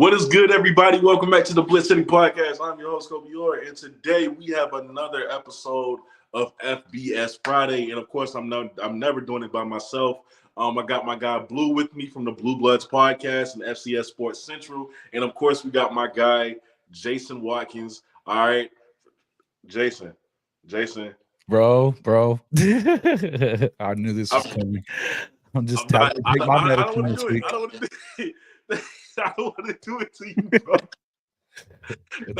What is good, everybody? Welcome back to the Blitz City Podcast. I'm your host, Kobe Orr, and today we have another episode of FBS Friday. And of course, I'm never doing it by myself. I got my guy Blue with me from the Blue Bloods Podcast and FCS Sports Central, and of course, we got my guy Jason Watkins. All right, Jason. Bro. I knew this was coming. I'm just telling you, take my medicine this week. I don't want to do it. I don't want to do it to you, bro.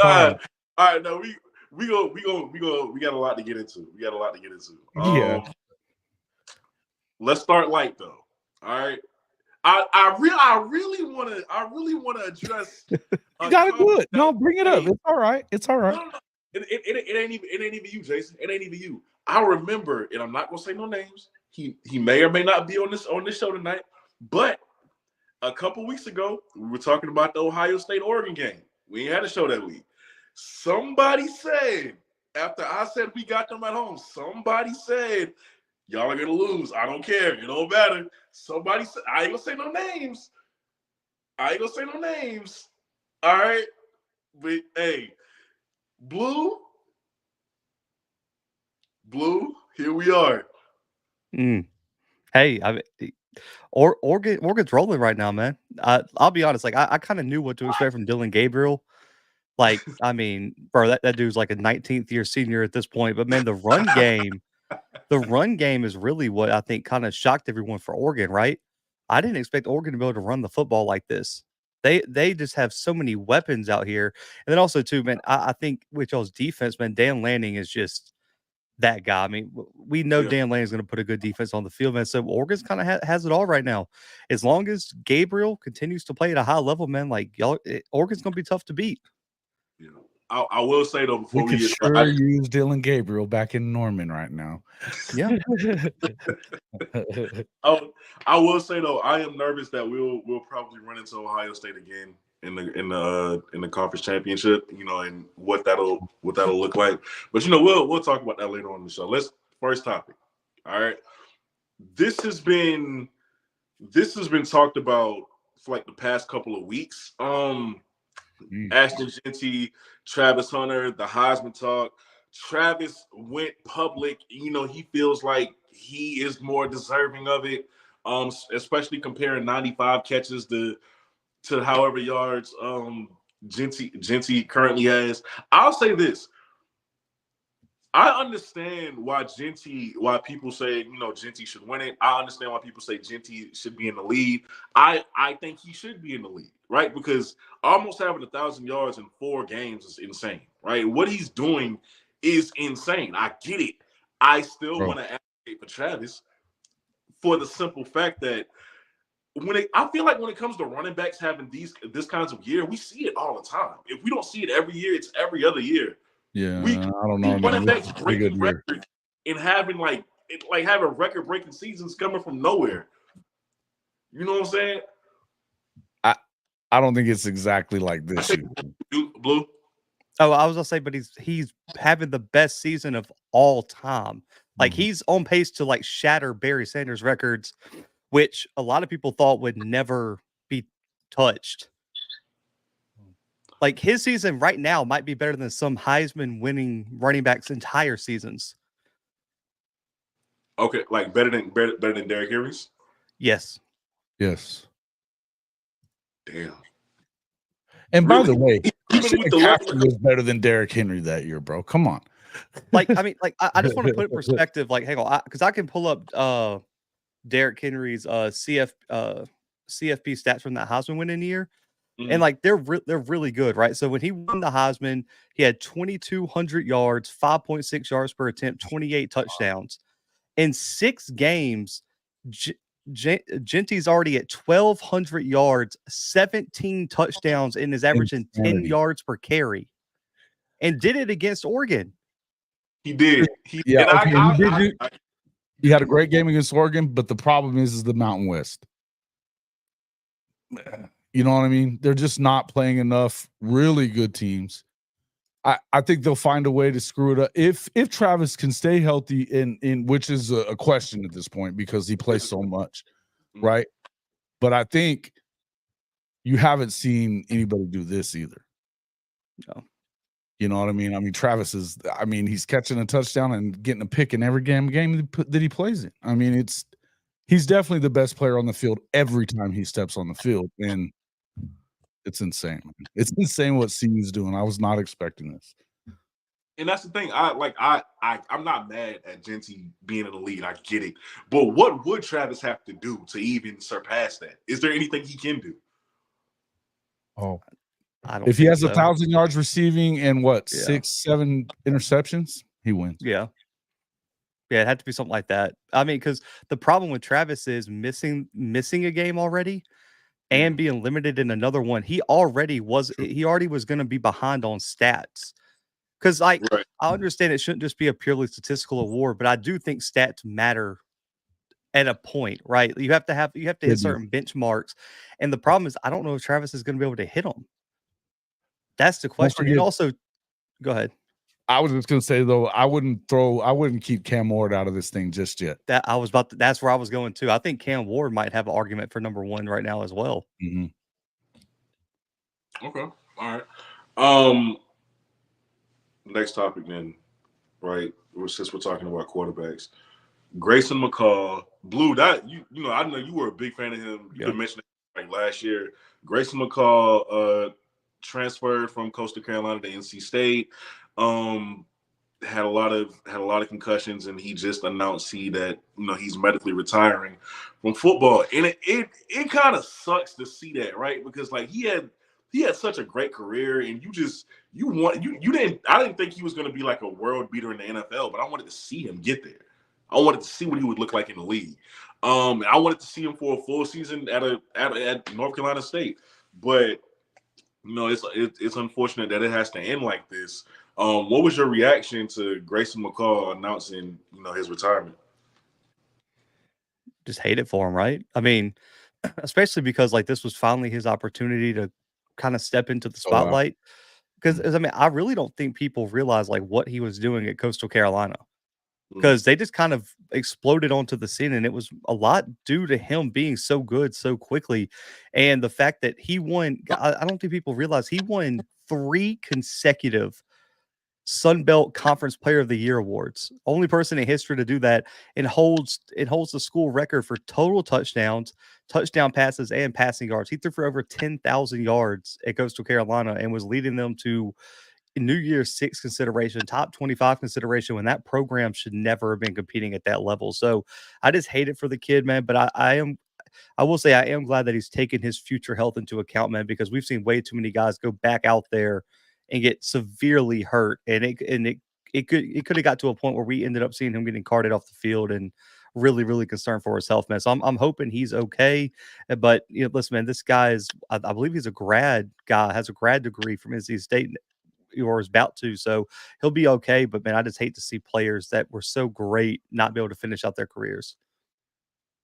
All right. No, we got a lot to get into. Yeah. Let's start light though. All right. I really want to address. You gotta do it. No, bring it up. It's all right. No. It ain't even you, Jason. It ain't even you. I remember, and I'm not gonna say no names. He may or may not be on this show tonight, but a couple weeks ago, we were talking about the Ohio State-Oregon game. We ain't had a show that week. Somebody said, after I said we got them at home, somebody said, y'all are going to lose. I don't care. It don't matter. Somebody said, I ain't going to say no names. All right? But, hey, Blue, here we are. Hey, Oregon's rolling right now, man. I'll be honest. Like I kind of knew what to expect from Dylan Gabriel. Like, I mean, bro, that dude's like a 19th year senior at this point. But man, the run game is really what I think kind of shocked everyone for Oregon, right? I didn't expect Oregon to be able to run the football like this. They just have so many weapons out here. And then also too, man, I think with y'all's defense, man, Dan Lanning is just that guy. I mean, we know Dan Lane is going to put a good defense on the field, man. So Oregon's kind of has it all right now. As long as Gabriel continues to play at a high level, man, like Oregon's going to be tough to beat. Yeah. I will say though, before we could sure use Dylan Gabriel back in Norman right now. Yeah. I will say though, I am nervous that we'll probably run into Ohio State again in the conference championship, and what that'll look like. But we'll talk about that later on in the show. First topic. All right. This has been talked about for like the past couple of weeks. Ashton Jeanty, Travis Hunter, the Heisman talk. Travis went public. He feels like he is more deserving of it. Especially comparing 95 catches to however yards Jeanty currently has. I'll say this. I understand why people say, Jeanty should win it. I understand why people say Jeanty should be in the lead. I think he should be in the lead, right? Because almost having 1,000 yards in 4 games is insane, right? What he's doing is insane. I get it. I still want to advocate for Travis for the simple fact that I feel like when it comes to running backs having this kinds of year, we see it all the time. If we don't see it every year, it's every other year. Yeah, I don't know. Running backs breaking records and having having record-breaking seasons coming from nowhere. You know what I'm saying? I don't think it's exactly like this. Blue. Oh, I was gonna say, but he's having the best season of all time. Like he's on pace to shatter Barry Sanders records, which a lot of people thought would never be touched. Like his season right now might be better than some Heisman winning running backs' entire seasons. Okay, better than Derrick Henry's? Yes. Damn. And by the way, McCaffrey was better than Derrick Henry that year, bro. Come on. I just want to put it in perspective. Hang on, because I can pull up Derrick Henry's CFP stats from that Heisman winning year. And they're really good, right? So when he won the Heisman, he had 2,200 yards, 5.6 yards per attempt, 28 touchdowns. In 6 games, Jeanty's already at 1,200 yards, 17 touchdowns, and is averaging 10 yards per carry. And did it against Oregon. He did. He had a great game against Oregon, but the problem is the Mountain West. You know what I mean? They're just not playing enough really good teams. I think they'll find a way to screw it up. If Travis can stay healthy, in which is a question at this point because he plays so much, right? But I think you haven't seen anybody do this either. No. You know what I mean? I mean, Travis is, I mean, he's catching a touchdown and getting a pick in every game that he plays in. I mean, he's definitely the best player on the field every time he steps on the field. And it's insane. It's insane what CU's doing. I was not expecting this. And that's the thing. I'm not mad at Genty being in the league. I get it. But what would Travis have to do to even surpass that? Is there anything he can do? Oh, I don't. If he has so. 1,000 yards receiving and what, Yeah. 6-7 interceptions, he wins. Yeah. Yeah, it had to be something like that. I mean, because the problem with Travis is missing a game already and being limited in another one. He already was going to be behind on stats. Because I understand it shouldn't just be a purely statistical award, but I do think stats matter at a point, right? You have to hit certain benchmarks. And the problem is, I don't know if Travis is going to be able to hit them. That's the question. And also, go ahead. I was just gonna say though, I wouldn't keep Cam Ward out of this thing just yet. That's where I was going to. I think Cam Ward might have an argument for number one right now as well. Mm-hmm. Okay. All right. Next topic then, right? Since we're talking about quarterbacks. Grayson McCall, Blue, that you know, I know you were a big fan of him. You could mention it like last year. Grayson McCall transferred from Coastal Carolina to NC State. Had a lot of concussions, and he just announced that he's medically retiring from football. And it kind of sucks to see that, right? Because like he had such a great career, and I didn't think he was going to be like a world beater in the NFL, but I wanted to see him get there. I wanted to see what he would look like in the league. I wanted to see him for a full season at North Carolina State, but it's unfortunate that it has to end like this. What was your reaction to Grayson McCall announcing his retirement? Just hate it for him, right? I mean, especially because like this was finally his opportunity to kind of step into the spotlight. Because I mean, I really don't think people realize like what he was doing at Coastal Carolina. Because they just kind of exploded onto the scene, and it was a lot due to him being so good so quickly. And the fact that he won, I don't think people realize he won 3 consecutive Sun Belt Conference Player of the Year awards. Only person in history to do that, and holds the school record for total touchdowns, touchdown passes, and passing yards. He threw for over 10,000 yards at Coastal Carolina and was leading them to New Year's 6 consideration, top 25 consideration, when that program should never have been competing at that level. So I just hate it for the kid, man. But I will say I am glad that he's taken his future health into account, man, because we've seen way too many guys go back out there and get severely hurt. And it could have got to a point where we ended up seeing him getting carted off the field, and really, really concerned for his health, man. So I'm hoping he's okay. But listen, man, this guy is, I believe he's a grad guy, has a grad degree from NC State, or is about to, so he'll be okay. But man, I just hate to see players that were so great not be able to finish out their careers.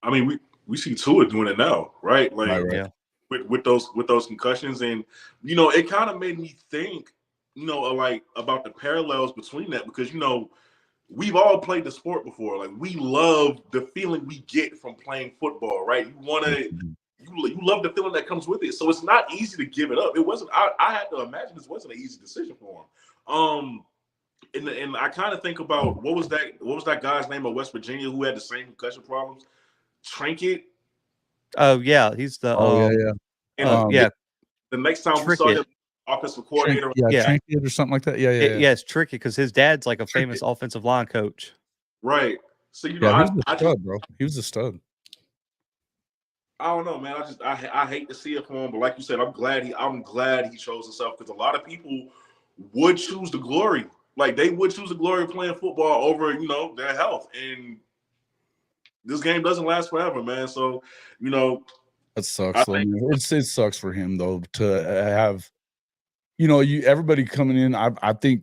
I mean, we see Tua doing it now, right? Like with those concussions, and it kind of made me think, like about the parallels between that, because we've all played the sport before. Like we love the feeling we get from playing football, right? You love the feeling that comes with it. So it's not easy to give it up. It wasn't. I had to imagine this wasn't an easy decision for him. And I kind of think about what was that guy's name of West Virginia who had the same concussion problems? Trinket. Oh yeah, he's the. The next time we saw him, offensive coordinator. Trinket or something like that. Yeah, it's tricky because his dad's like a famous offensive line coach. Right. So he was a stud, bro. He was a stud. I don't know, man. I hate to see it for him, but like you said, I'm glad he chose himself, because a lot of people would choose the glory. Like they would choose the glory of playing football over, their health. And this game doesn't last forever, man. So, that sucks. It sucks for him though to have, everybody coming in. I think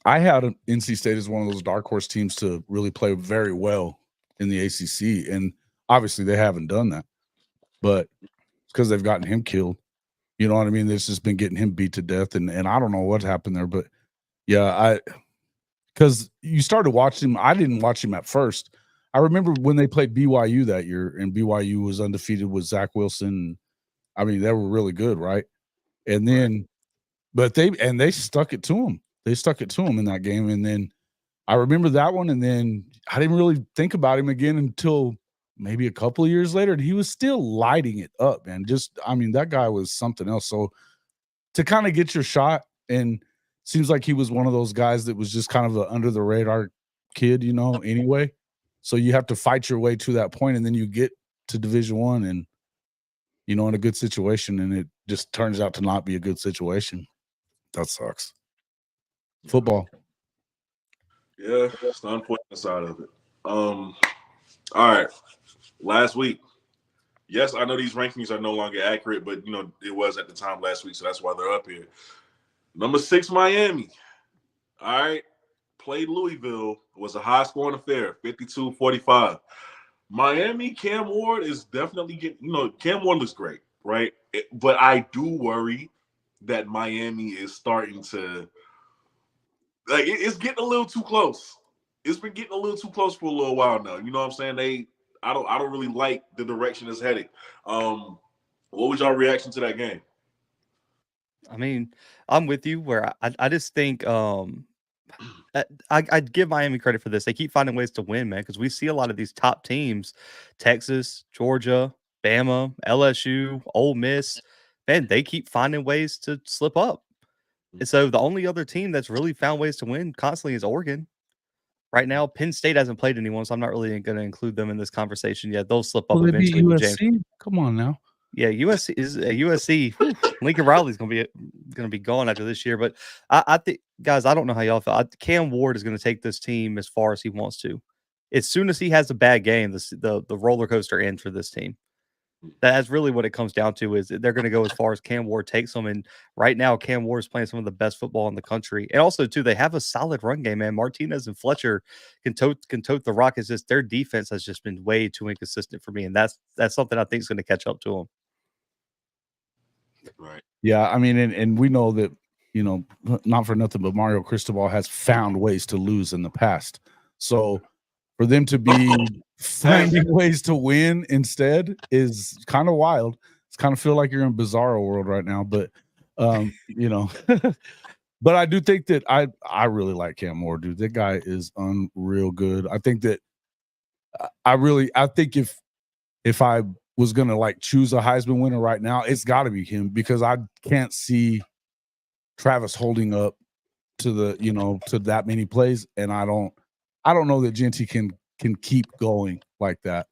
I had NC State as one of those dark horse teams to really play very well in the ACC, and obviously they haven't done that. But it's because they've gotten him killed. You know what I mean? It's just been getting him beat to death. And I don't know what happened there. But, yeah, because you started watching him. I didn't watch him at first. I remember when they played BYU that year, and BYU was undefeated with Zach Wilson. I mean, they were really good, right? And then, but they stuck it to him. They stuck it to him in that game. And then I remember that one. And then I didn't really think about him again until maybe a couple of years later. And he was still lighting it up, man. I mean, that guy was something else. So to kind of get your shot, and seems like he was one of those guys that was just kind of an under the radar kid, anyway. So you have to fight your way to that point, and then you get to Division I and, in a good situation, and it just turns out to not be a good situation. That sucks. Football. Yeah, it's the unfortunate side of it. All right. Last week. Yes, I know these rankings are no longer accurate, but it was at the time last week, so that's why they're up here. Number 6, Miami. All right. Played Louisville. Was a high-scoring affair, 52-45. Miami, Cam Ward is definitely getting, Cam Ward looks great, right? But I do worry that Miami is starting to, it's getting a little too close. It's been getting a little too close for a little while now. You know what I'm saying? I don't really like the direction it's headed. What was y'all reaction to that game? I mean, I'm with you where I just think I'd give Miami credit for this. They keep finding ways to win, man, because we see a lot of these top teams, Texas, Georgia, Bama, LSU, Ole Miss, man, they keep finding ways to slip up. And so the only other team that's really found ways to win constantly is Oregon. Right now, Penn State hasn't played anyone, so I'm not really going to include them in this conversation yet. They'll slip up eventually. USC? Come on now. Yeah, USC is USC. Lincoln Riley's gonna be gone after this year. But I think, guys, I don't know how y'all feel. Cam Ward is going to take this team as far as he wants to. As soon as he has a bad game, the roller coaster ends for this team. That's really what it comes down to. Is they're going to go as far as Cam Ward takes them. And right now, Cam Ward is playing some of the best football in the country. And also, too, they have a solid run game, man. Martinez and Fletcher can tote the rock. It's just their defense has just been way too inconsistent for me, and that's something I think is going to catch up to them. Right. Yeah, I mean, and we know that, not for nothing, but Mario Cristobal has found ways to lose in the past. So for them to be finding ways to win instead is kind of wild. It's kind of feel like you're in Bizarro world right now, but but I do think that I really like Cam Moore, dude. That guy is unreal good. I think that I think if I was gonna choose a Heisman winner right now, it's got to be him, because I can't see Travis holding up to to that many plays, and I don't know that Genty can keep going like that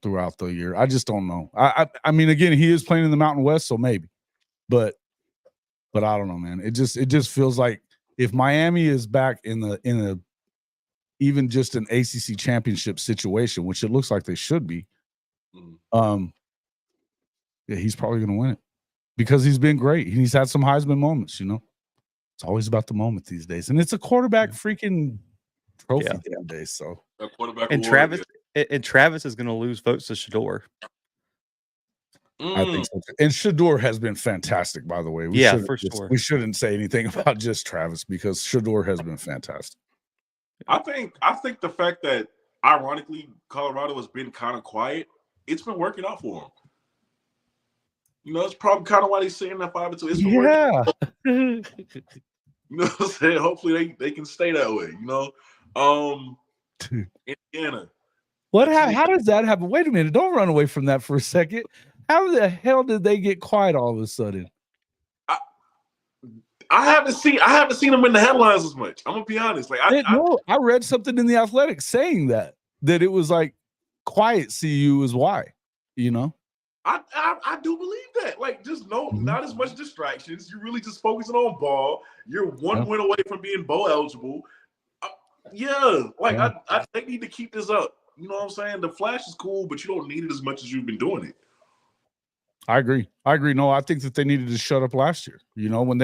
throughout the year. I just don't know. I mean, again, he is playing in the Mountain West, so maybe, but I don't know, man. It just feels like if Miami is back in a even just an ACC championship situation, which it looks like they should be. Yeah, he's probably going to win it because he's been great. He's had some Heisman moments, It's always about the moment these days, and it's a quarterback freaking trophy damn day. So and Travis is going to lose votes to Shador. I think so. And Shador has been fantastic, by the way. For sure. We shouldn't say anything about just Travis, because Shador has been fantastic. I think the fact that, ironically, Colorado has been kind of quiet, it's been working out for them. It's probably kind of why they're sitting at 5-2. It's been working out. You know what I'm saying? Hopefully they can stay that way. Indiana. How does that happen? Wait a minute! Don't run away from that for a second. How the hell did they get quiet all of a sudden? I haven't seen them in the headlines as much. I'm gonna be honest. I read something in the Athletic saying that it was like quiet CU is why. I do believe that. Just not as much distractions. You're really just focusing on ball. You're one win away from being bowl eligible. They need to keep this up. You know what I'm saying? The flash is cool, but you don't need it as much as you've been doing it. I agree. No, I think that they needed to shut up last year. When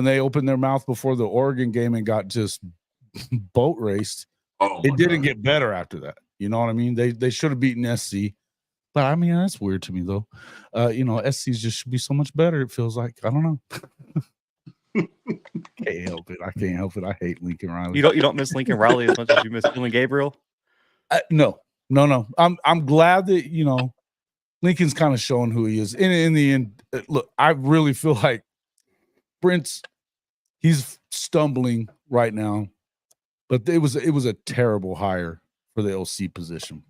they opened their mouth before the Oregon game and got just boat raced, it didn't get better after that. You know what I mean? They should have beaten SC. But I mean, that's weird to me, though. SC's just should be so much better, it feels like. I don't know. Can't help it. I hate Lincoln Riley. You don't miss Lincoln Riley as much as you miss Dylan Gabriel? No. I'm glad that, Lincoln's kind of showing who he is. In the end, look, I really feel like he's stumbling right now, but it was a terrible hire for the LC position.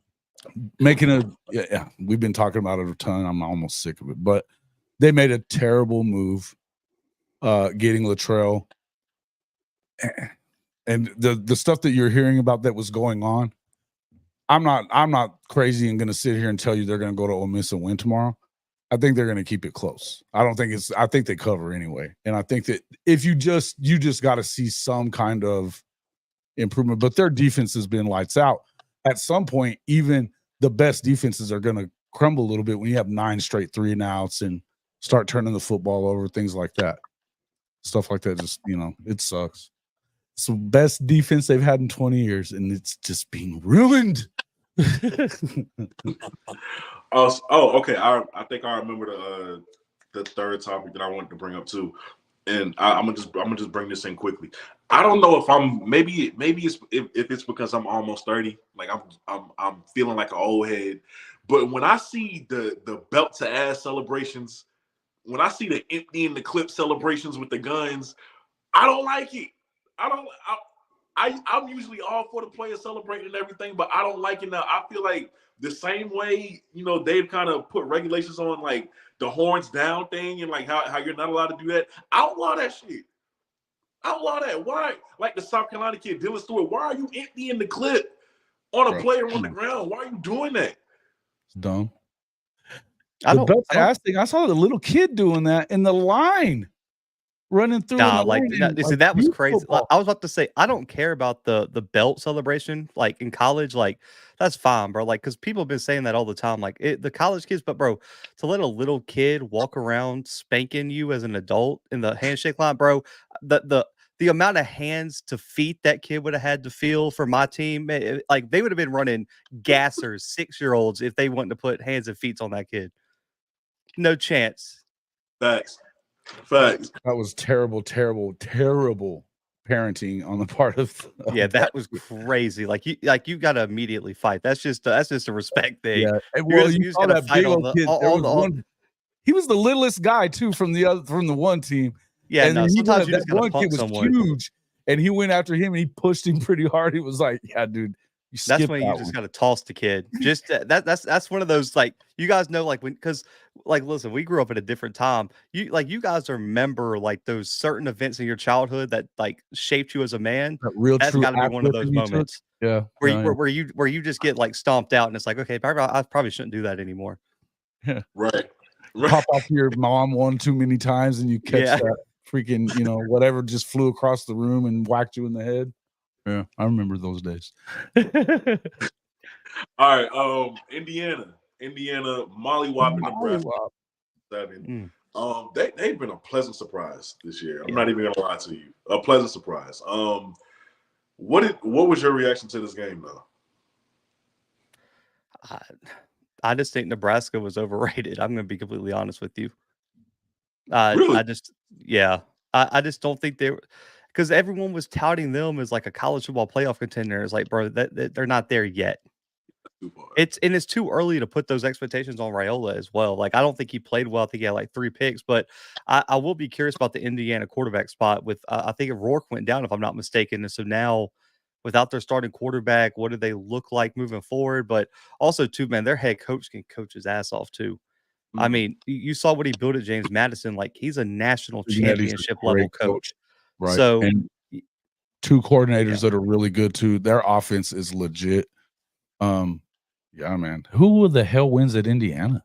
We've been talking about it a ton. I'm almost sick of it, but they made a terrible move getting Latrell. And the stuff that you're hearing about that was going on, I'm not crazy and going to sit here and tell you they're going to go to Ole Miss and win tomorrow. I think they're going to keep it close. I think they cover anyway. And I think that if you just got to see some kind of improvement, but their defense has been lights out. At some point, even the best defenses are going to crumble a little bit when you have 9 straight 3-and-outs and start turning the football over, things like that. Stuff like that, just, it sucks. It's the best defense they've had in 20 years, and it's just being ruined. Okay. I think I remember the third topic that I wanted to bring up too, and I'm gonna just bring this in quickly. I don't know if I'm maybe it's if it's because I'm almost 30, like I'm feeling like an old head, but when I see the belt to ass celebrations, when I see the emptying the clip celebrations with the guns, I don't like it. I'm usually all for the players celebrating and everything, but I don't like it now. I feel like the same way, they've kind of put regulations on like the horns down thing and like how you're not allowed to do that. Outlaw that shit. Outlaw that. Why? Like the South Carolina kid, Dylan Stewart, why are you emptying the clip on a player on the ground? Why are you doing that? It's dumb. I saw the little kid doing that in the line. Running through that was crazy. I was about to say, I don't care about the belt celebration like in college, like that's fine, bro, like because people have been saying that all the time, like the college kids, but bro, to let a little kid walk around spanking you as an adult in the handshake line, bro, the amount of hands to feet that kid would have had to feel for my team, like they would have been running gassers 6-year-olds if they wanted to put hands and feet on that kid. No chance. Facts. That was terrible parenting on the part of that was crazy. Like you got to immediately fight. That's just a respect thing. Yeah. Well, you saw that big old kid. He was the littlest guy too from the one team. Yeah, and sometimes you just got to punk was someone. Huge, and he went after him and he pushed him pretty hard. He was like, "Yeah, dude." That's when you just got to toss the kid. Just that's one of those, like, you guys know, like, because like, listen, we grew up at a different time. You guys remember like those certain events in your childhood that like shaped you as a man. That's got to be one of those moments. Yeah, where you just get like stomped out and it's like, okay, I probably shouldn't do that anymore. Yeah, right. Pop off your mom one too many times and you catch that freaking whatever just flew across the room and whacked you in the head. Yeah, I remember those days. All right, Indiana, mollywhopping Nebraska 7. They've been a pleasant surprise this year. I'm not even gonna lie to you, a pleasant surprise. What was your reaction to this game though? I just think Nebraska was overrated. I'm gonna be completely honest with you. Really? I just don't think they were. Because everyone was touting them as like a college football playoff contender. It's like, bro, that they're not there yet. It's too early to put those expectations on Raiola as well. Like, I don't think he played well. I think he had like 3 picks, but I will be curious about the Indiana quarterback spot with I think Rourke went down, if I'm not mistaken. And so now, without their starting quarterback, what do they look like moving forward? But also, too, man, their head coach can coach his ass off too. I mean, you saw what he built at James Madison. Like, he's a national championship level coach. Right. So, and 2 coordinators that are really good too. Their offense is legit. Yeah, man. Who the hell wins at Indiana?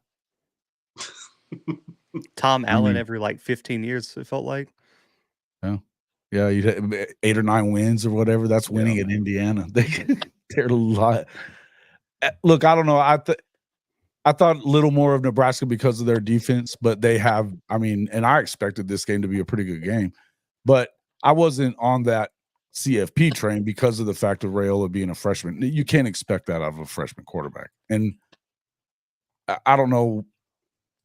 Tom Allen every like 15 years, it felt like. Yeah, you had 8 or 9 wins or whatever. That's winning at Indiana. They're a lot. Look, I don't know. I thought a little more of Nebraska because of their defense, but they have. I mean, and I expected this game to be a pretty good game, but I wasn't on that CFP train because of the fact of Raiola being a freshman. You can't expect that out of a freshman quarterback. And I don't know,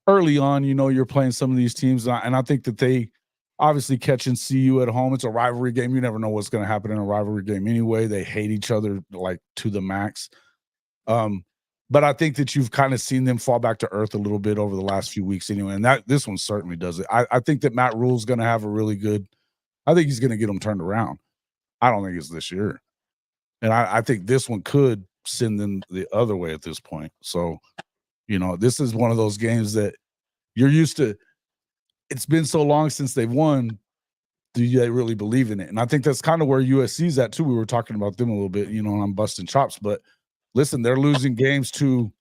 early on, you're playing some of these teams, and I think that they obviously catching CU at home. It's a rivalry game. You never know what's going to happen in a rivalry game anyway. They hate each other like to the max. But I think that you've kind of seen them fall back to earth a little bit over the last few weeks anyway, and this one certainly does it. I think that Matt Rule's going to have a really good – I think he's going to get them turned around. I don't think it's this year. And I think this one could send them the other way at this point. So, this is one of those games that you're used to. It's been so long since they've won. Do they really believe in it? And I think that's kind of where USC's at too. We were talking about them a little bit, and I'm busting chops, but – listen, they're losing games to,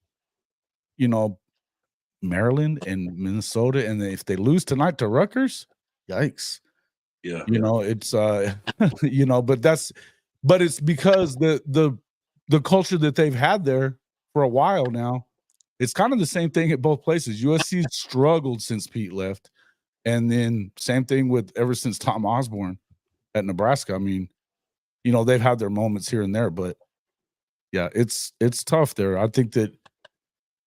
Maryland and Minnesota, and if they lose tonight to Rutgers, yikes. Yeah. It's but it's because the culture that they've had there for a while now, it's kind of the same thing at both places. USC struggled since Pete left, and then same thing with ever since Tom Osborne at Nebraska. I mean, they've had their moments here and there, but yeah, it's tough there. I think that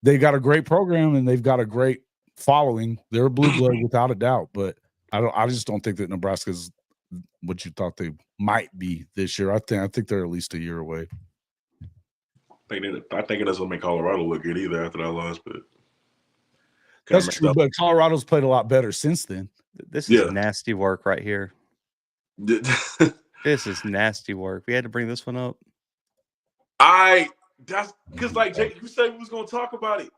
they got a great program and they've got a great following. They're a blue blood without a doubt, but I just don't think that Nebraska's what you thought they might be this year. I think they're at least a year away. I think it doesn't make Colorado look good either after that loss, but that's true. But Colorado's played a lot better since then. This is nasty work right here. This is nasty work. We had to bring this one up. That's because like Jake, you said we was gonna talk about it.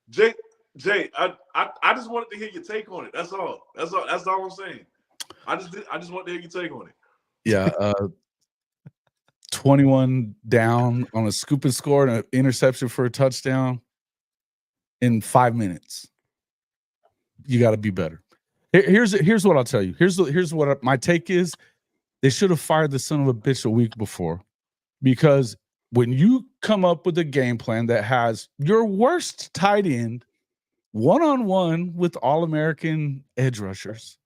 Jay, I just wanted to hear your take on it. That's all I'm saying. I just wanted to hear your take on it. Yeah, 21 down on a scoop and score and an interception for a touchdown in 5 minutes. You got to be better. Here's what I'll tell you. Here's what my take is. They should have fired the son of a bitch a week before. Because when you come up with a game plan that has your worst tight end one-on-one with All-American edge rushers.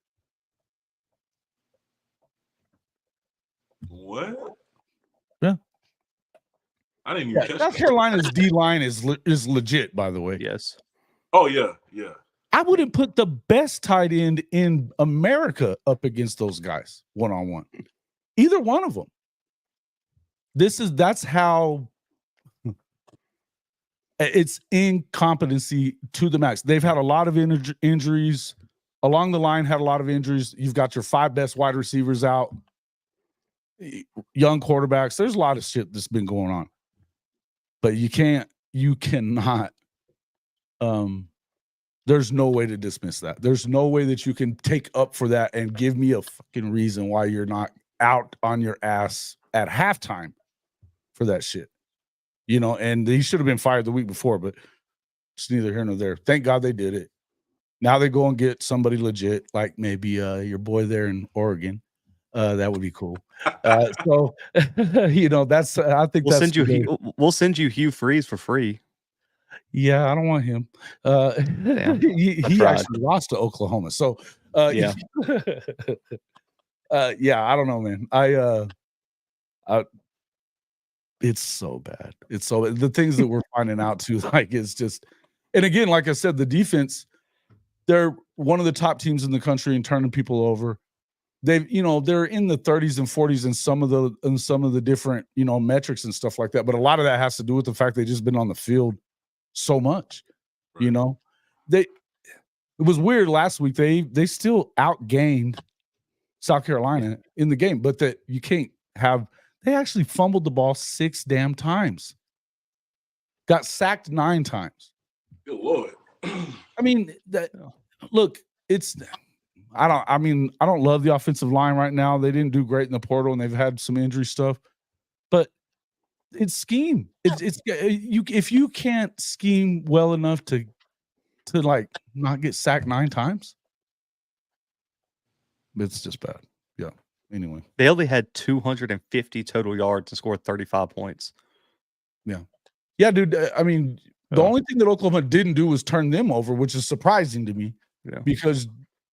What? Yeah. I didn't even catch South Carolina's D-line is legit, by the way. Yes. Oh, yeah, yeah. I wouldn't put the best tight end in America up against those guys one-on-one. Either one of them. That's how it's incompetency to the max. They've had a lot of injuries along the line, had a lot of injuries. You've got your 5 best wide receivers out, young quarterbacks. There's a lot of shit that's been going on, but you cannot, there's no way to dismiss that. There's no way that you can take up for that and give me a fucking reason why you're not out on your ass at halftime for that shit, and he should have been fired the week before, but it's neither here nor there. Thank God they did it. Now they go and get somebody legit, like maybe your boy there in Oregon. That would be cool. So, that's, I think we'll send you Hugh Freeze for free. Yeah, I don't want him. He actually lost to Oklahoma. So, yeah. I don't know, man. It's so bad. It's so the things that we're finding out too, like it's just, and again, like I said, the defense, they're one of the top teams in the country in turning people over. They've, they're in the 30s and 40s in some of the different, metrics and stuff like that. But a lot of that has to do with the fact they've just been on the field so much. Right. It was weird last week. They still outgained South Carolina in the game, but that you can't have. They actually fumbled the ball 6 damn times. Got sacked 9 times. Good Lord. I mean, look, I don't love the offensive line right now. They didn't do great in the portal, and they've had some injury stuff. But it's scheme. If you can't scheme well enough to like not get sacked 9 times, it's just bad. Yeah. Anyway, they only had 250 total yards and scored 35 points. Yeah, dude. I mean, the only thing that Oklahoma didn't do was turn them over, which is surprising to me. Yeah. Because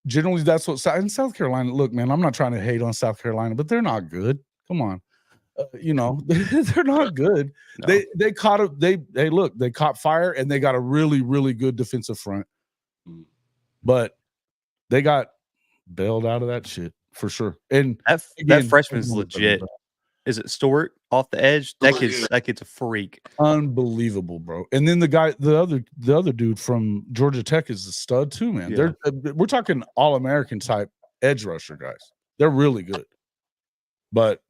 generally that's what in South Carolina. Look, man, I'm not trying to hate on South Carolina, but they're not good. Come on, they're not good. No. They caught fire, and they got a really, really good defensive front, but they got bailed out of that shit. For sure. And that freshman is legit. is it Stewart off the edge? That kid's a freak. Unbelievable, bro. And then the other dude from Georgia Tech is a stud too, man. Yeah. We're talking All-American type edge rusher guys. They're really good, but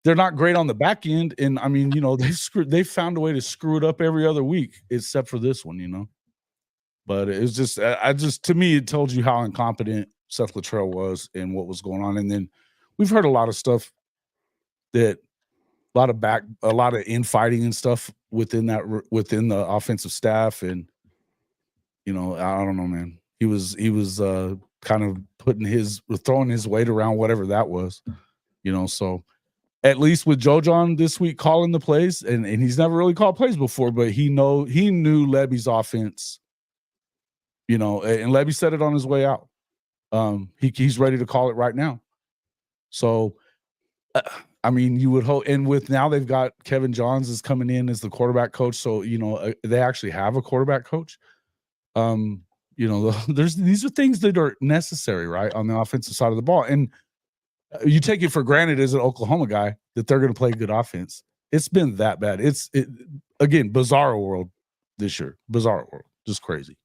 they're not great on the back end. And I mean, they've found a way to screw it up every other week, except for this one, But it's just, to me, it told you how incompetent Seth Luttrell was and what was going on. And then we've heard a lot of stuff that a lot of infighting and stuff within the offensive staff. And, I don't know, man. He was kind of throwing his weight around, whatever that was, so at least with Jojon this week calling the plays, and he's never really called plays before, but he knew Levy's offense, and Levy said it on his way out. He's ready to call it right now. So, I mean, you would hope, and with now they've got Kevin Johns is coming in as the quarterback coach. So, they actually have a quarterback coach. These are things that are necessary, right, on the offensive side of the ball. And you take it for granted as an Oklahoma guy that they're going to play good offense. It's been that bad. Again, bizarre world this year. Bizarre world. Just crazy.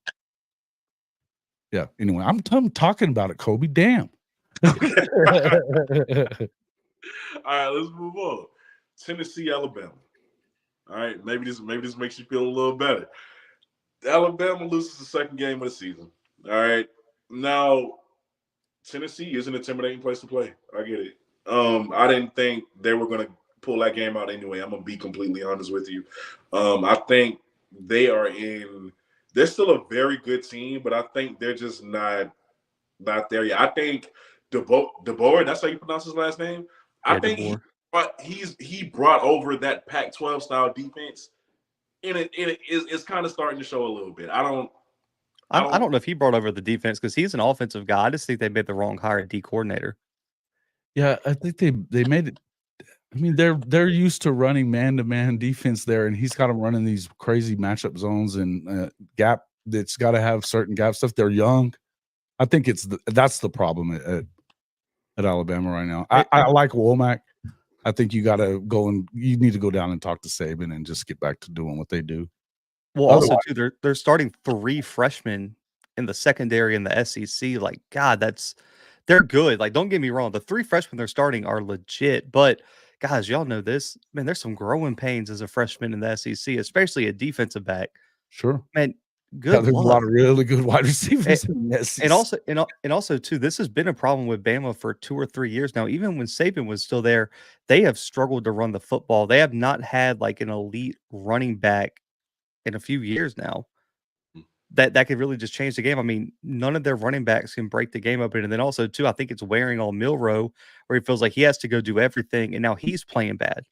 Yeah. Anyway, I'm talking about it, Kobe. Damn. All right, let's move on. Tennessee, Alabama. All right, maybe this makes you feel a little better. Alabama loses the second game of the season. All right. Now, Tennessee is an intimidating place to play. I get it. I didn't think they were going to pull that game out anyway. I'm going to be completely honest with you. I think they're still a very good team, but I think they're just not there yet. I think DeBoer, that's how you pronounce his last name. I think he brought over that Pac-12 style defense, and it's kind of starting to show a little bit. I don't know if he brought over the defense because he's an offensive guy. I just think they made the wrong hire at D coordinator. Yeah, I think they made it. I mean, they're used to running man-to-man defense there, and he's got them running these crazy matchup zones and gap. That's got to have certain gap stuff. They're young. I think that's the problem at Alabama right now. I like Womack. I think you need to go down and talk to Saban and just get back to doing what they do. Well, also too, they're starting 3 freshmen in the secondary in the SEC. Like, God, they're good. Like, don't get me wrong, the 3 freshmen they're starting are legit. But guys, y'all know this, man. There's some growing pains as a freshman in the SEC, especially a defensive back. Sure, man. Good. There's a lot of really good wide receivers in the SEC. And also too, this has been a problem with Bama for 2 or 3 years now. Even when Saban was still there, they have struggled to run the football. They have not had like an elite running back in a few years now. That could really just change the game. I mean, none of their running backs can break the game open. And then also too, I think it's wearing on Milroe, where he feels like he has to go do everything, and now he's playing bad.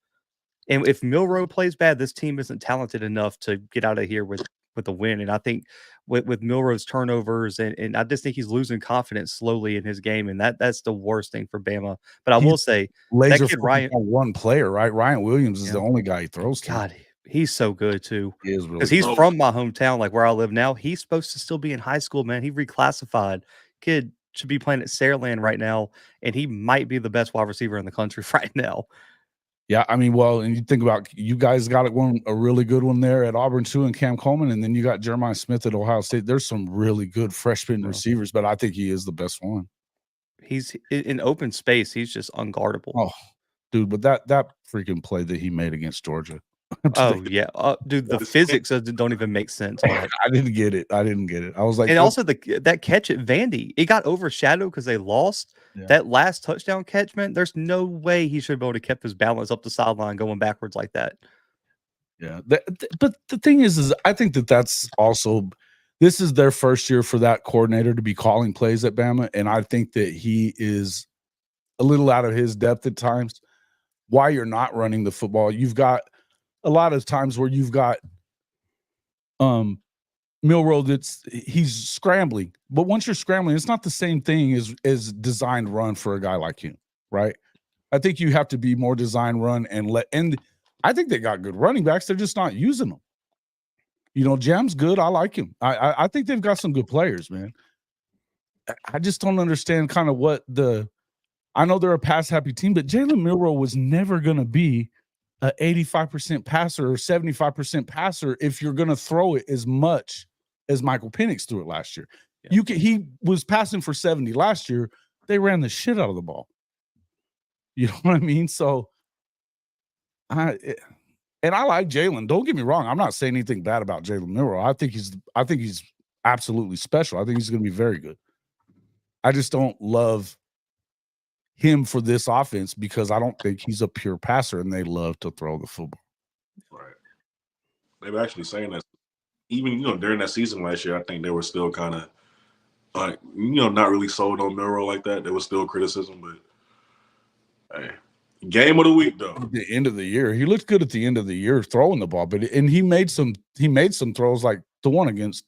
And if Milroe plays bad, this team isn't talented enough to get out of here with a win. And I think with Milroe's turnovers, and I just think he's losing confidence slowly in his game, and that's the worst thing for Bama. But I will say, that kid Ryan, one player, right? Ryan Williams is the only guy he throws to. God, he's so good too. He is really because he's from my hometown, like where I live now. He's supposed to still be in high school, man. He reclassified. Kid should be playing at Saraland right now, and he might be the best wide receiver in the country right now. Yeah, I mean, well, and you think about, you guys got a really good one there at Auburn too, and Cam Coleman, and then you got Jeremiah Smith at Ohio State. There's some really good freshman receivers, but I think he is the best one. He's in open space. He's just unguardable. Oh, dude, but that freaking play that he made against Georgia. Oh yeah, dude, the physics don't even make sense. I didn't get it. I was like, and also that catch at Vandy, it got overshadowed because they lost. Yeah. That last touchdown catch, man, there's no way he should be able to keep his balance up the sideline going backwards like that. Yeah, but the thing is I think that's also, this is their first year for that coordinator to be calling plays at Bama, and I think that he is a little out of his depth at times. Why you're not running the football? You've got a lot of times where you've got Milroe he's scrambling, but once you're scrambling, it's not the same thing as designed run for a guy like him, right? I think you have to be more design run and I think they got good running backs. They're just not using them. Jam's good. I like him. I think they've got some good players, man. I just don't understand kind of what I know they're a pass happy team, but Jalen Milroe was never going to be an 85% passer or 75% passer if you're going to throw it as much as Michael Penix threw it last year. Yeah. He was passing for 70 last year. They ran the shit out of the ball. You know what I mean? So I like Jalen. Don't get me wrong. I'm not saying anything bad about Jalen Milroe. I think he's absolutely special. I think he's going to be very good. I just don't love him for this offense because I don't think he's a pure passer and they love to throw the football. Right. They were actually saying that even, during that season last year, I think they were still kind of like, not really sold on Milroe like that. There was still criticism, but hey, game of the week though. At the end of the year, he looked good at the end of the year throwing the ball, and he made some throws like the one against.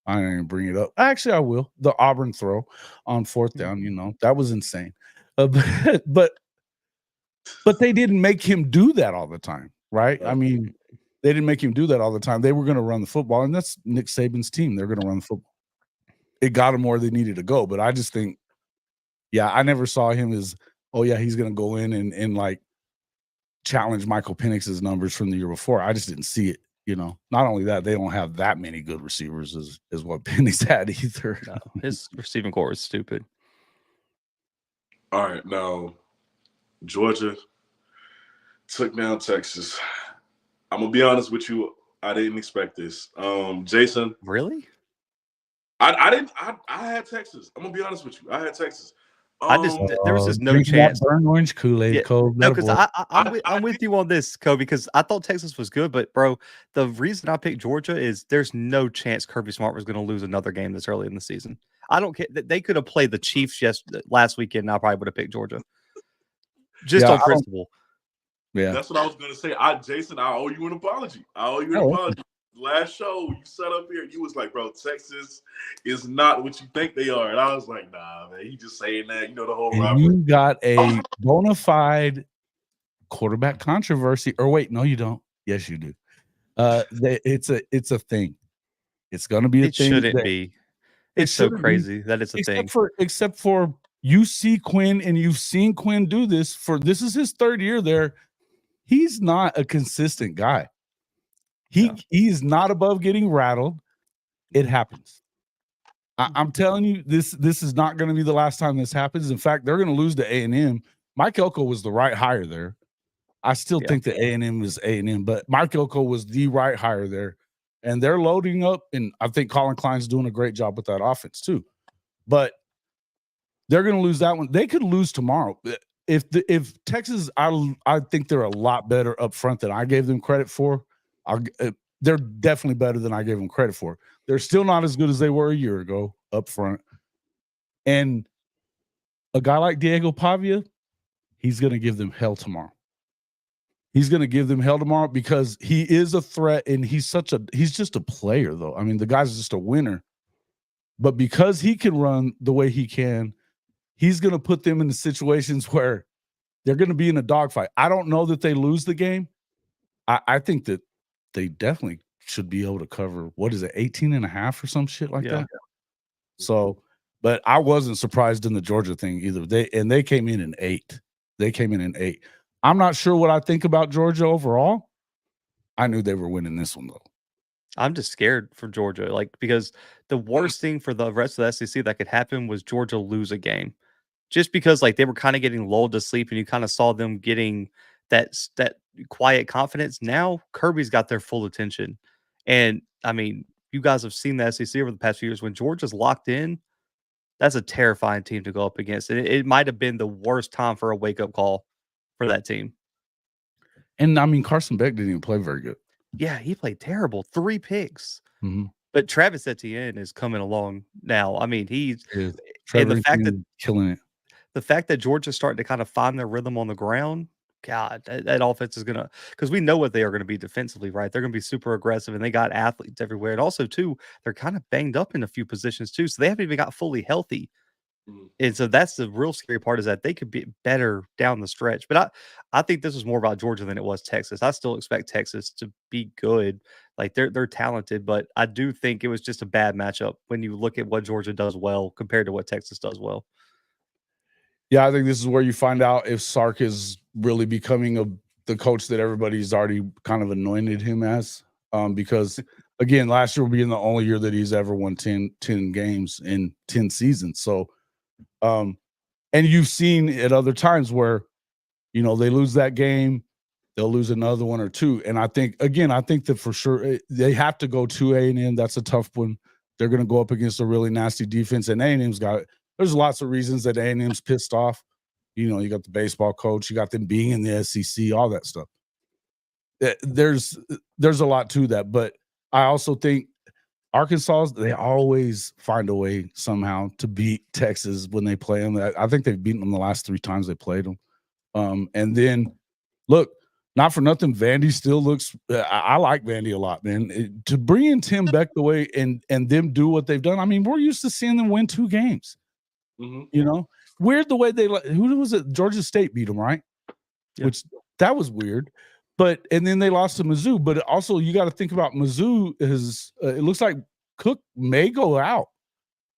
I didn't even bring it up. Actually, I will. The Auburn throw on 4th down, that was insane. But they didn't make him do that all the time, right? I mean, they didn't make him do that all the time. They were going to run the football, and that's Nick Saban's team. They're going to run the football. It got him where they needed to go, but I just think, I never saw him as, he's going to go in and like challenge Michael Penix's numbers from the year before. I just didn't see it. Not only that, they don't have that many good receivers as what Penix had either. No, his receiving core is stupid. All right, now Georgia took down Texas. I'm gonna be honest with you. I didn't expect this. Jason, really? I didn't. I had Texas. I'm gonna be honest with you. I had Texas. There was just no chance. Burn orange Kool-Aid, Kobe. No, because I'm with you on this, Kobe, because I thought Texas was good, but bro, the reason I picked Georgia is there's no chance Kirby Smart was going to lose another game this early in the season. I don't care. They could have played the Chiefs last weekend, and I probably would have picked Georgia. Just on principle. Yeah, that's what I was gonna say. Jason, I owe you an apology. Last show you set up here, you was like, bro, Texas is not what you think they are. And I was like, nah, man, he just saying that, the whole rivalry. You got a bona fide quarterback controversy. Or wait, no, you don't. Yes, you do. It's a thing. It's gonna be a thing. It shouldn't be. It's so crazy that it's a thing. Except for you see Quinn, and you've seen Quinn do this this is his 3rd year there. He's not a consistent guy. He's not above getting rattled. It happens. I'm telling you, this is not going to be the last time this happens. In fact, they're going to lose to A&M. Mike Elko was the right hire there. I still think that A&M is A&M, but Mike Elko was the right hire there. And they're loading up, and I think Colin Klein's doing a great job with that offense too. But they're going to lose that one. They could lose tomorrow. If Texas, I think they're a lot better up front than I gave them credit for. They're definitely better than I gave them credit for. They're still not as good as they were a year ago up front. And a guy like Diego Pavia, he's going to give them hell tomorrow. He's going to give them hell tomorrow because he is a threat, and he's just a player, though. I mean, the guy's just a winner. But because he can run the way he can, he's going to put them into situations where they're going to be in a dogfight. I don't know that they lose the game. I think that they definitely should be able to cover, 18.5 or some shit like that. So, but I wasn't surprised in the Georgia thing either. They came in in 8. I'm not sure what I think about Georgia overall. I knew they were winning this one though. I'm just scared for Georgia, because the worst thing for the rest of the SEC that could happen was Georgia lose a game, just because they were kind of getting lulled to sleep, and you kind of saw them getting that quiet confidence. Now Kirby's got their full attention, and I mean, you guys have seen the SEC over the past few years. When Georgia's locked in, that's a terrifying team to go up against. And it might have been the worst time for a wake up call for that team. And I mean, Carson Beck didn't even play very good. Yeah, he played terrible. 3 picks. Mm-hmm. But Travis Etienne is coming along now. I mean, and the fact that killing it. The fact that Georgia's starting to kind of find their rhythm on the ground, God, that offense is gonna, because we know what they are going to be defensively, right? They're going to be super aggressive, and they got athletes everywhere. And also, too, they're kind of banged up in a few positions too, so they haven't even got fully healthy. And so that's the real scary part, is that they could be better down the stretch. But I think this was more about Georgia than it was Texas. I still expect Texas to be good. They're talented, but I do think it was just a bad matchup when you look at what Georgia does well compared to what Texas does well. Yeah, I think this is where you find out if Sark is really becoming the coach that everybody's already kind of anointed him as. Because again, last year will be the only year that he's ever won 10 games in 10 seasons. So, and you've seen at other times where, you know, they lose that game, they'll lose another one or two. And I think that for sure they have to go to A&M. That's a tough one. They're going to go up against a really nasty defense, and A&M's got – there's lots of reasons that A&M's pissed off. You know, you got the baseball coach, you got them being in the SEC, all that stuff. There's a lot to that, but I also think Arkansas, they always find a way somehow to beat Texas when they play them. I think they've beaten them the last 3 times they played them. And then, look, not for nothing, Vandy still looks I like Vandy a lot, man. To bring in Tim Beck the way and them do what they've done, I mean, we're used to seeing them win 2 games. Mm-hmm. You know, weird the way who was it? Georgia State beat them, right? Yep. Which that was weird. But and then they lost to Mizzou. But also you got to think about Mizzou is it looks like Cook may go out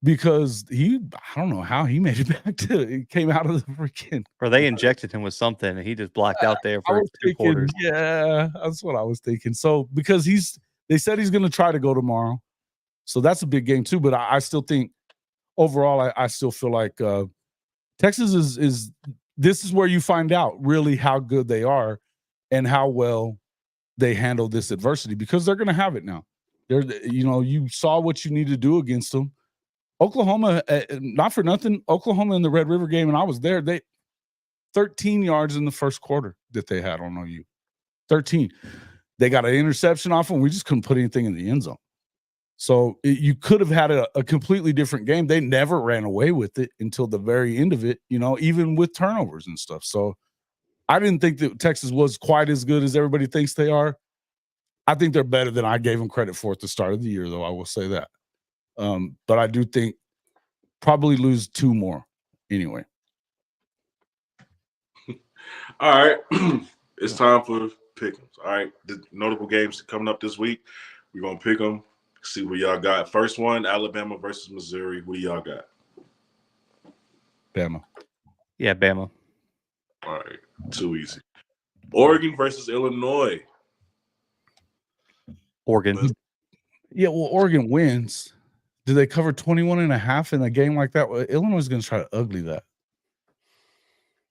because I don't know how he made it back he came out of the freaking. Or they injected him with something and he just blacked out there for 2 quarters. Yeah, that's what I was thinking. So because they said he's going to try to go tomorrow, so that's a big game too. But I still think. Overall, I still feel like Texas is this is where you find out really how good they are and how well they handle this adversity because they're going to have it now. You saw what you need to do against them. Oklahoma, not for nothing, Oklahoma in the Red River game, and I was there. They 13 yards in the first quarter that they had on OU. 13. They got an interception off them. We just couldn't put anything in the end zone. So you could have had a completely different game. They never ran away with it until the very end of it, you know, even with turnovers and stuff. So I didn't think that Texas was quite as good as everybody thinks they are. I think they're better than I gave them credit for at the start of the year, though. I will say that. But I do think probably lose 2 more anyway. All right. It's time for pick-ems. All right. The notable games coming up this week. We're going to pick them. See what y'all got. First one, Alabama versus Missouri. What do y'all got? Bama. Yeah, Bama. All right. Too easy. Oregon versus Illinois. Oregon. Yeah, well, Oregon wins. Do they cover 21.5 in a game like that? Well, Illinois is going to try to ugly that.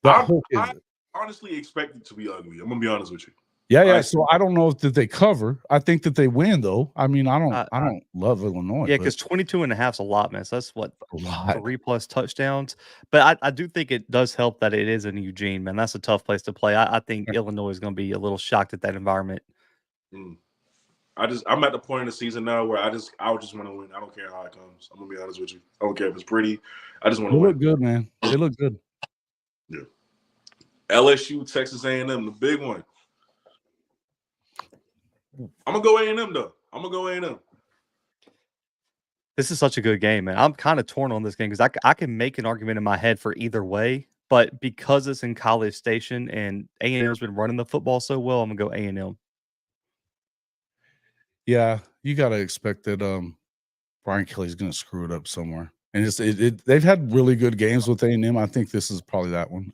I honestly expect it to be ugly. I'm going to be honest with you. Yeah. So I don't know that they cover. I think that they win, though. I mean, I don't love Illinois. Yeah, because 22.5 is a lot, man. So that's what 3+ touchdowns. But I do think it does help that it is in Eugene, man. That's a tough place to play. I think Illinois is going to be a little shocked at that environment. I'm at the point in the season now where I just want to win. I don't care how it comes. I'm gonna be honest with you. I don't care if it's pretty. I just want to win. They look good, man. They look good. Yeah. LSU, Texas A&M, the big one. I'm gonna go A&M though. I'm gonna go A&M. This is such a good game, man. I'm kind of torn on this game because I can make an argument in my head for either way, but because it's in College Station and A&M's been running the football so well, I'm gonna go A&M. Yeah, you gotta expect that Brian Kelly's gonna screw it up somewhere. And they've had really good games with A&M. I think this is probably that one.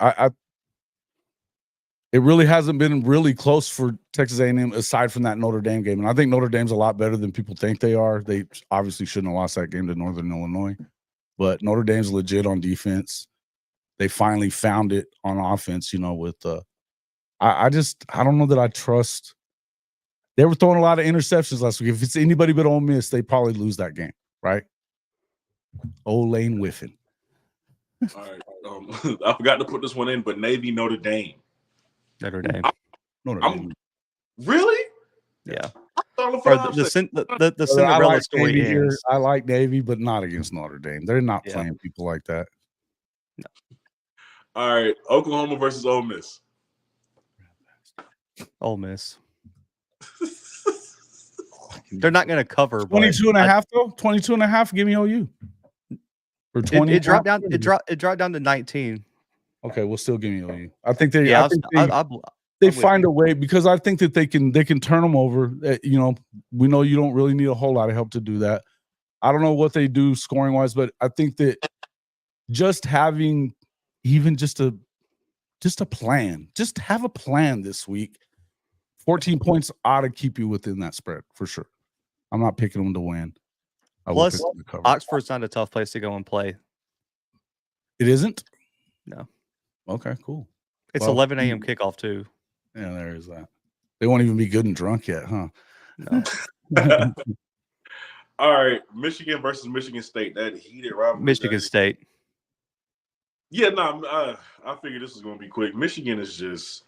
It really hasn't been really close for Texas A&M aside from that Notre Dame game. And I think Notre Dame's a lot better than people think they are. They obviously shouldn't have lost that game to Northern Illinois. But Notre Dame's legit on defense. They finally found it on offense, you know, with I don't know that I trust. They were throwing a lot of interceptions last week. If it's anybody but Ole Miss, they probably lose that game, right? Old Lane Whiffen. All right. I forgot to put this one in, but Navy, Notre Dame. Notre Dame. Really? Yeah. The Cinderella story ends. I like Navy, but not against Notre Dame. They're not playing people like that. No. All right. Oklahoma versus Ole Miss. Ole Miss. They're not going to cover. 22.5 though. 22.5. Give me OU. For 20. It dropped down. It dropped down to 19. Okay, we'll still give me OU. I think they. Yeah, they find a way because I think that they can turn them over. You know, we know you don't really need a whole lot of help to do that. I don't know what they do scoring wise, but I think that just having even just a plan. Just have a plan this week. 14 points ought to keep you within that spread for sure. I'm not picking them to win. Plus, Oxford's not a tough place to go and play. It isn't? No. Okay, cool. It's 11 a.m. kickoff too. Yeah, there is that. They won't even be good and drunk yet, huh? No. All right, Michigan versus Michigan State. That heated rivalry. Michigan State. Yeah, no, I figured this was going to be quick. Michigan is just,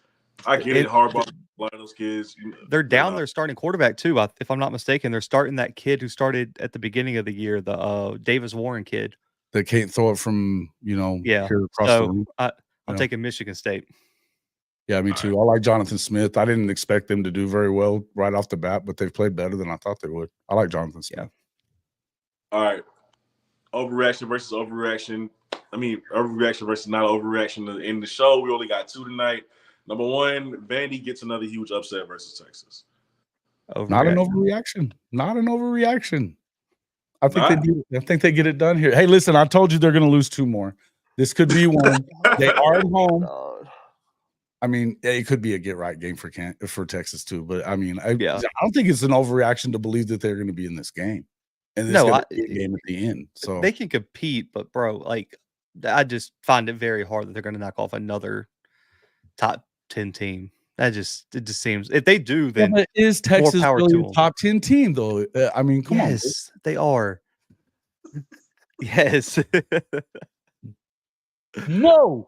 I get it, Harbaugh, a lot of those kids. They're down their starting quarterback too, if I'm not mistaken. They're starting that kid who started at the beginning of the year, the Davis Warren kid. They can't throw it from, here across the room. I'm taking Michigan State. Yeah, me too. I like Jonathan Smith. I didn't expect them to do very well right off the bat, but they've played better than I thought they would. I like Jonathan Smith. Yeah. All right. Overreaction versus overreaction. I mean, overreaction versus not overreaction. In the show, we only got 2 tonight. Number 1, Vandy gets another huge upset versus Texas. Not an overreaction. Not an overreaction. I think they get it done here. Hey, listen, I told you they're going to lose 2 more. This could be one. They are at home. I mean, it could be a get-right game for Texas too. But I mean, I don't think it's an overreaction to believe that they're going to be in this game. And this game at the end. So they can compete, but bro, like I just find it very hard that they're going to knock off another top 10 team. It just seems if they do, then is Texas really a top 10 team though? I mean, come on. Yes, they are. Yes. No,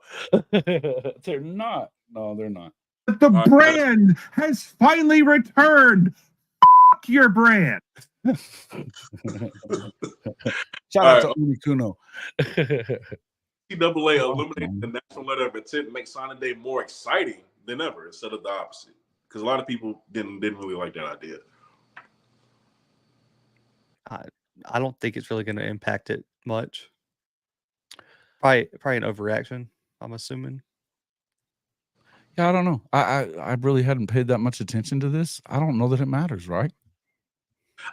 they're not. No, they're not. But the brand has finally returned. Fuck your brand. Shout out to Uni Kuno. NCAA eliminating the national letter of intent to make signing day more exciting than ever instead of the opposite. Because a lot of people didn't really like that idea. I don't think it's really going to impact it much. Probably an overreaction, I'm assuming. Yeah, I don't know. I really hadn't paid that much attention to this. I don't know that it matters, right?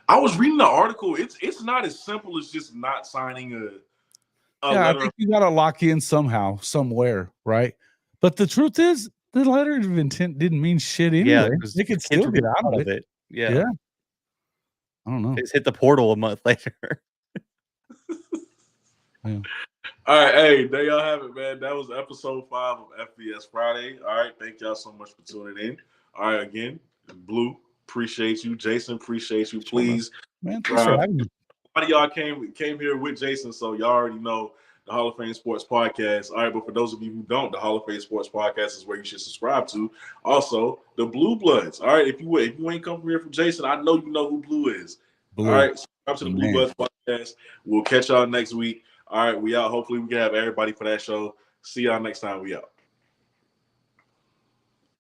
I was reading the article. It's not as simple as just not signing a letter. I think you got to lock in somehow, somewhere, right? But the truth is, the letter of intent didn't mean shit anyway. Yeah, they could still get out of it. Yeah. I don't know. They just hit the portal a month later. Yeah. All right, hey, there y'all have it, man. That was episode 5 of FBS Friday. All right, thank y'all so much for tuning in. All right, again, Blue, appreciate you. Jason, appreciate you. Please, man, thanks for having me. A lot of y'all came here with Jason, so y'all already know the Hall of Fame Sports Podcast. All right, but for those of you who don't, the Hall of Fame Sports Podcast is where you should subscribe to. Also, the Blue Bloods. All right, if you ain't come from here from Jason, I know you know who Blue is. Blue. All right, subscribe to the Blue Bloods Podcast. We'll catch y'all next week. All right, we out. Hopefully we can have everybody for that show. See y'all next time. We out.